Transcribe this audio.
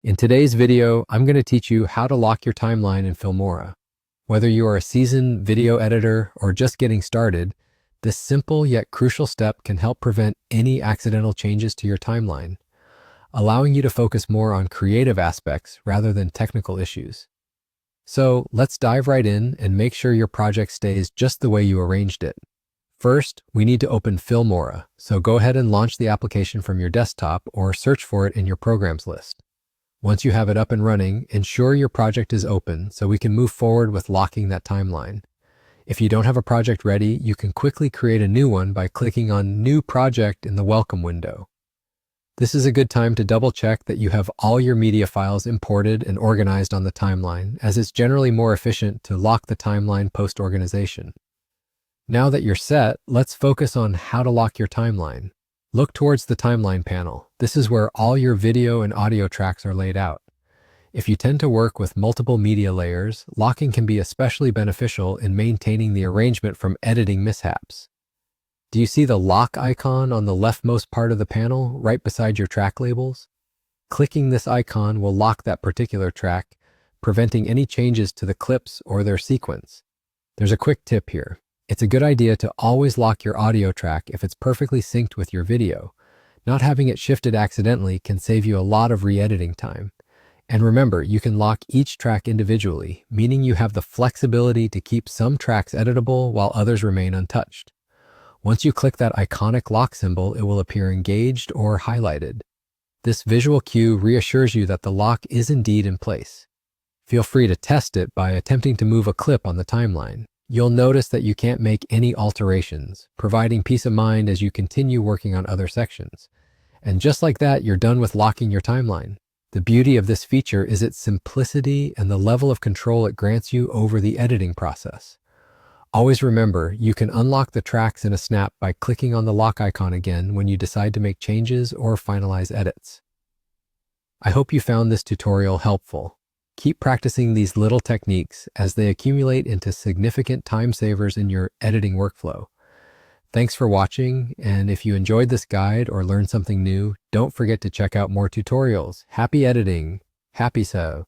In today's video, I'm going to teach you how to lock your timeline in Filmora. Whether you are a seasoned video editor or just getting started, this simple yet crucial step can help prevent any accidental changes to your timeline, allowing you to focus more on creative aspects rather than technical issues. So let's dive right in and make sure your project stays just the way you arranged it. First, we need to open Filmora, so go ahead and launch the application from your desktop or search for it in your programs list. Once you have it up and running, ensure your project is open so we can move forward with locking that timeline. If you don't have a project ready, you can quickly create a new one by clicking on New Project in the Welcome window. This is a good time to double check that you have all your media files imported and organized on the timeline, as it's generally more efficient to lock the timeline post-organization. Now that you're set, let's focus on how to lock your timeline. Look towards the timeline panel. This is where all your video and audio tracks are laid out. If you tend to work with multiple media layers, locking can be especially beneficial in maintaining the arrangement from editing mishaps. Do you see the lock icon on the leftmost part of the panel, right beside your track labels? Clicking this icon will lock that particular track, preventing any changes to the clips or their sequence. There's a quick tip here. It's a good idea to always lock your audio track if it's perfectly synced with your video. Not having it shifted accidentally can save you a lot of re-editing time. And remember, you can lock each track individually, meaning you have the flexibility to keep some tracks editable while others remain untouched. Once you click that iconic lock symbol, it will appear engaged or highlighted. This visual cue reassures you that the lock is indeed in place. Feel free to test it by attempting to move a clip on the timeline. You'll notice that you can't make any alterations, providing peace of mind as you continue working on other sections. And just like that, you're done with locking your timeline. The beauty of this feature is its simplicity and the level of control it grants you over the editing process. Always remember, you can unlock the tracks in a snap by clicking on the lock icon again when you decide to make changes or finalize edits. I hope you found this tutorial helpful. Keep practicing these little techniques as they accumulate into significant time savers in your editing workflow. Thanks for watching, and if you enjoyed this guide or learned something new, don't forget to check out more tutorials. Happy editing! Happy so!